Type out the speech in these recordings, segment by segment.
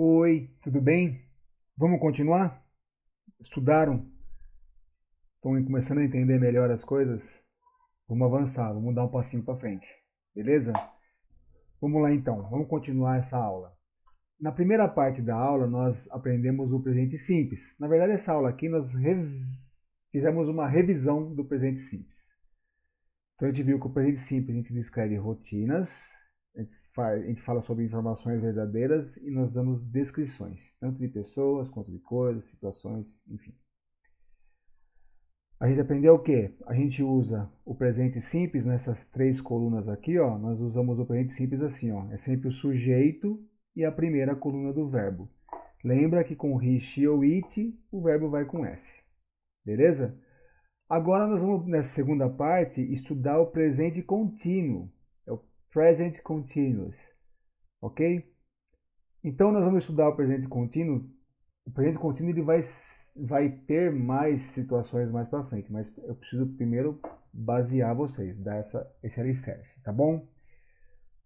Oi, tudo bem? Vamos continuar? Estudaram? Estão começando a entender melhor as coisas? Vamos avançar, vamos dar um passinho para frente, beleza? Vamos lá então, vamos continuar essa aula. Na primeira parte da aula, nós aprendemos o presente simples. Na verdade, essa aula aqui nós fizemos uma revisão do presente simples. Então, a gente viu que o presente simples a gente descreve rotinas, a gente fala sobre informações verdadeiras e nós damos descrições, tanto de pessoas quanto de coisas, situações, enfim. A gente aprendeu o quê? A gente usa o presente simples nessas três colunas aqui, ó. Nós usamos o presente simples assim, ó. É sempre o sujeito e a primeira coluna do verbo. Lembra que com he, she ou it, o verbo vai com S. Beleza? Agora nós vamos, nessa segunda parte, estudar o presente contínuo. É o present continuous. Ok? Então nós vamos estudar o presente contínuo. O presente contínuo ele vai ter mais situações mais para frente, mas eu preciso primeiro basear vocês, dar esse alicerce, tá bom?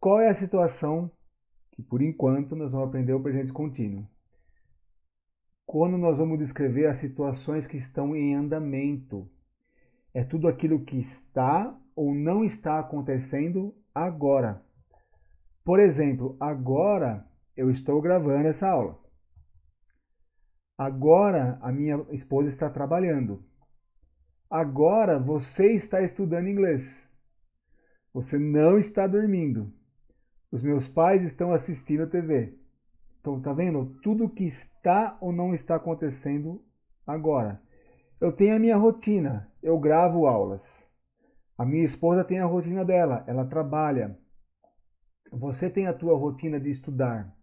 Qual é a situação que, por enquanto, nós vamos aprender o presente contínuo? Quando nós vamos descrever as situações que estão em andamento. É tudo aquilo que está ou não está acontecendo agora. Por exemplo, agora eu estou gravando essa aula. Agora a minha esposa está trabalhando. Agora você está estudando inglês. Você não está dormindo. Os meus pais estão assistindo a TV. Então, tá vendo? Tudo que está ou não está acontecendo agora. Eu tenho a minha rotina. Eu gravo aulas. A minha esposa tem a rotina dela. Ela trabalha. Você tem a tua rotina de estudar.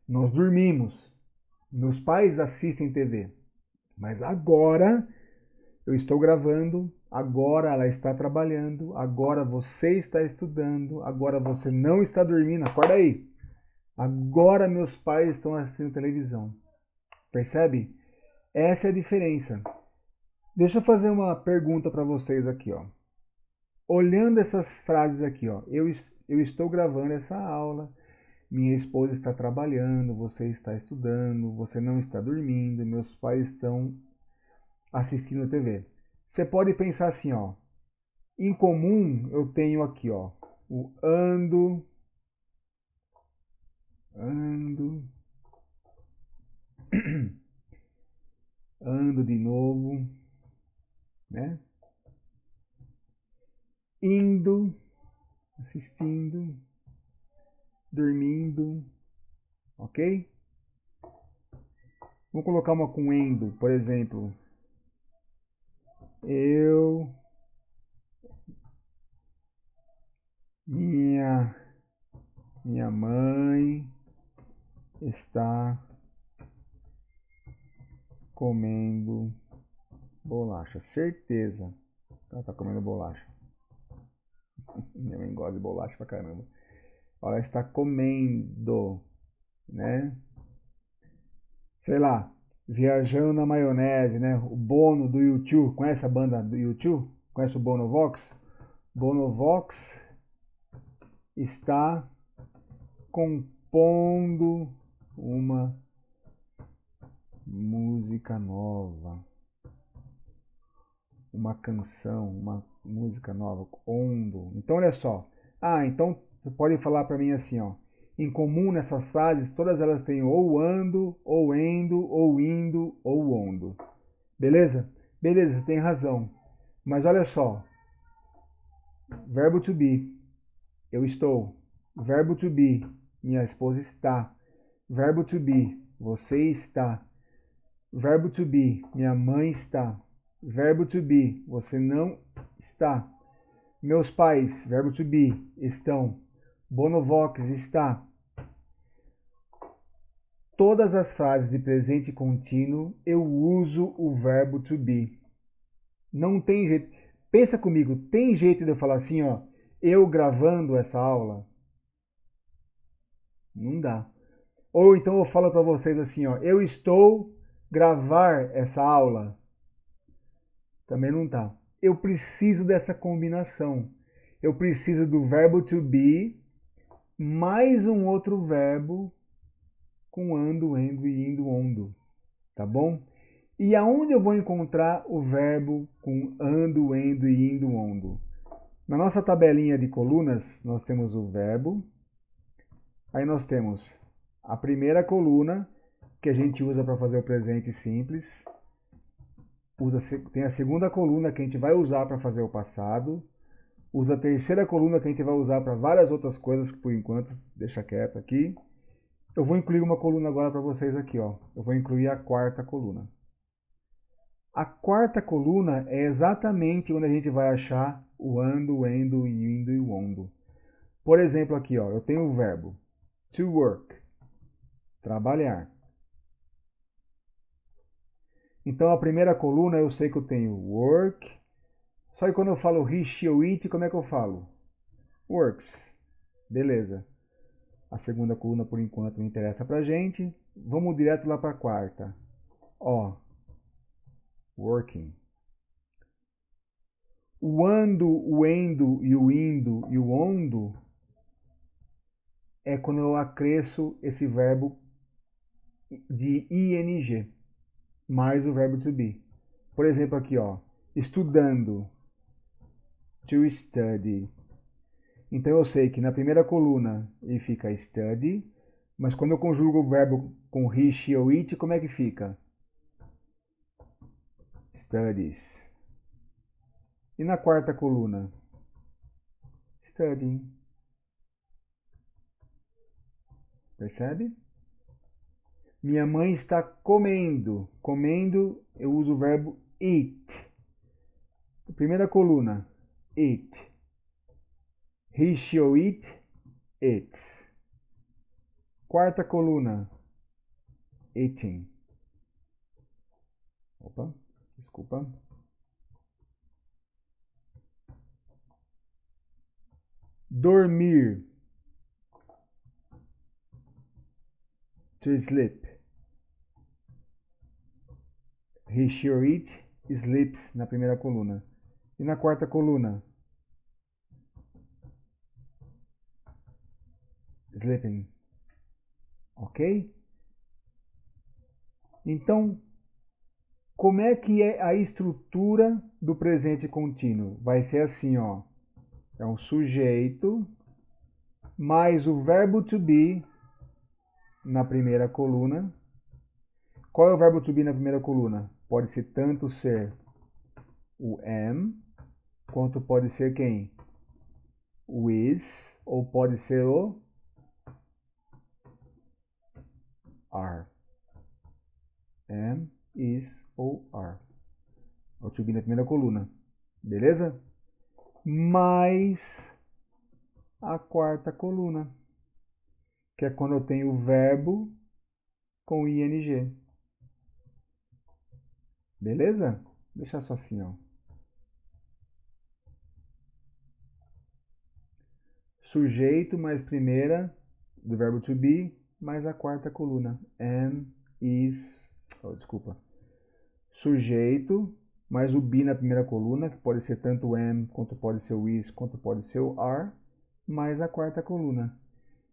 Nós dormimos. Meus pais assistem TV. Mas agora eu estou gravando, agora ela está trabalhando, agora você está estudando, agora você não está dormindo, acorda aí. Agora meus pais estão assistindo televisão. Percebe? Essa é a diferença. Deixa eu fazer uma pergunta para vocês aqui, ó. Olhando essas frases aqui, ó. Eu estou gravando essa aula, minha esposa está trabalhando, você está estudando, você não está dormindo, meus pais estão assistindo TV. Você pode pensar assim, ó. Em comum, eu tenho aqui, ó, o ando, ando, ando de novo, né? Indo, assistindo, dormindo, ok? Vamos colocar uma com endo, por exemplo. Eu, minha mãe está comendo bolacha. Certeza. Ela está comendo bolacha. Minha mãe gosta de bolacha pra caramba. Ela está comendo, né? Sei lá, viajando na maionese, né? O Bono do U2, conhece a banda do U2? Conhece o Bono Vox? Bono Vox está compondo uma música nova, uma canção, uma música nova, ondo. Então olha só. Então você pode falar para mim assim, ó. Em comum nessas frases, todas elas têm ou ando, ou endo, ou indo, ou ondo. Beleza? Beleza, tem razão. Mas olha só. Verbo to be. Eu estou. Verbo to be. Minha esposa está. Verbo to be. Você está. Verbo to be. Minha mãe está. Verbo to be. Você não está. Meus pais. Verbo to be. Estão. Bonovox está. Todas as frases de presente contínuo eu uso o verbo to be. Não tem jeito. Pensa comigo, tem jeito de eu falar assim, ó, eu gravando essa aula? Não dá. Ou então eu falo para vocês assim, ó, eu estou gravar essa aula? Também não dá. Eu preciso dessa combinação. Eu preciso do verbo to be mais um outro verbo com ando, endo e indo, ondo, tá bom? E aonde eu vou encontrar o verbo com ando, endo e indo, ondo? Na nossa tabelinha de colunas, nós temos o verbo, aí nós temos a primeira coluna, que a gente usa para fazer o presente simples, tem a segunda coluna que a gente vai usar para fazer o passado, usa a terceira coluna que a gente vai usar para várias outras coisas que por enquanto deixa quieto aqui. Eu vou incluir uma coluna agora para vocês aqui, ó. Eu vou incluir a quarta coluna. A quarta coluna é exatamente onde a gente vai achar o ando, o endo, o indo e o ondo. Por exemplo, aqui, ó, eu tenho o verbo to work, trabalhar. Então a primeira coluna eu sei que eu tenho work. Só que quando eu falo he, she ou it, como é que eu falo? Works. Beleza. A segunda coluna, por enquanto, não interessa pra gente. Vamos direto lá para a quarta. Ó, working. O ando, o endo e o indo e o ondo é quando eu acresço esse verbo de ing mais o verbo to be. Por exemplo, aqui, ó, estudando, to study. Então eu sei que na primeira coluna ele fica study, mas quando eu conjugo o verbo com he, she ou it, como é que fica? Studies. E na quarta coluna? Studying. Percebe? Minha mãe está comendo. Comendo, eu uso o verbo eat. Primeira coluna, eat. He, she ou it, eats. Quarta coluna, eating. Opa, desculpa. Dormir. To sleep. He, she or it sleeps na primeira coluna. E na quarta coluna? Sleeping. Ok? Então, como é que é a estrutura do presente contínuo? Vai ser assim, ó. É um sujeito mais o verbo to be na primeira coluna. Qual é o verbo to be na primeira coluna? Pode ser tanto ser o am, quanto pode ser quem? O is, ou pode ser o are. Am, is ou are. O to be na primeira coluna. Beleza? Mais a quarta coluna, que é quando eu tenho o verbo com ing. Beleza? Deixa só assim, ó. Sujeito mais primeira do verbo to be mais a quarta coluna. Am, is, desculpa. Sujeito mais o be na primeira coluna, que pode ser tanto o am, quanto pode ser o is, quanto pode ser o are, mais a quarta coluna.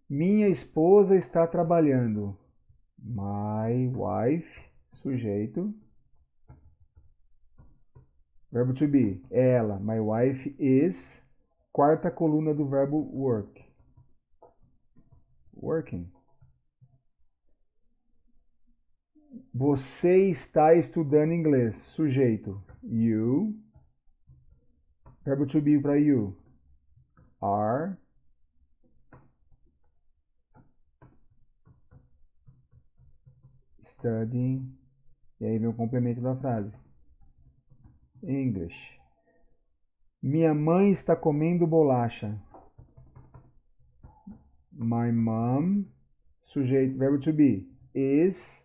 Minha esposa está trabalhando. My wife, sujeito. Verbo to be, ela. My wife is. Quarta coluna do verbo work. Working. Você está estudando inglês. Sujeito. You. Verbo to be para you. Are. Studying. E aí vem o complemento da frase. English. Minha mãe está comendo bolacha. My mom. Sujeito. Verbo to be. Is.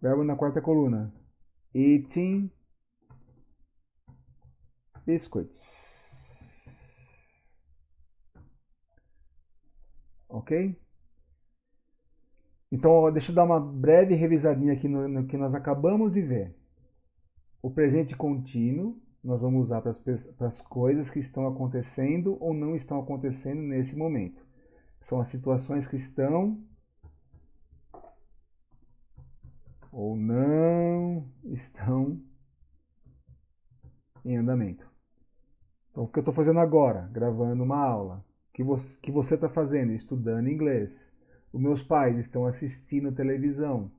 Verbo na quarta coluna. Eating biscuits. Ok? Então, deixa eu dar uma breve revisadinha aqui no que nós acabamos de ver. O presente contínuo nós vamos usar para as coisas que estão acontecendo ou não estão acontecendo nesse momento. São as situações que estão ou não estão em andamento. Então, o que eu estou fazendo agora? Gravando uma aula. O que você está fazendo? Estudando inglês. Os meus pais estão assistindo televisão.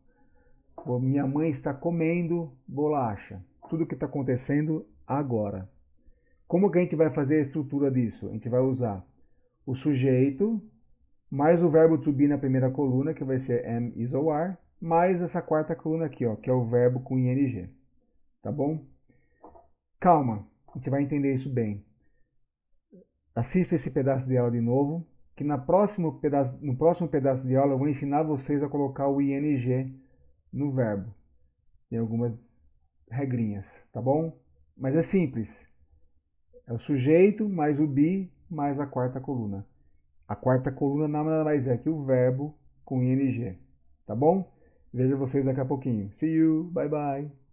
Minha mãe está comendo bolacha. Tudo o que está acontecendo agora. Como que a gente vai fazer a estrutura disso? A gente vai usar o sujeito, mais o verbo to be na primeira coluna, que vai ser am, is ou are, mais essa quarta coluna aqui, ó, que é o verbo com ing. Tá bom? Calma, a gente vai entender isso bem. Assista esse pedaço de aula de novo, que no próximo pedaço de aula eu vou ensinar vocês a colocar o ing no verbo. Tem algumas regrinhas, tá bom? Mas é simples. É o sujeito mais o be mais a quarta coluna. A quarta coluna nada mais é que o verbo com ing. Tá bom? Vejo vocês daqui a pouquinho. See you. Bye bye.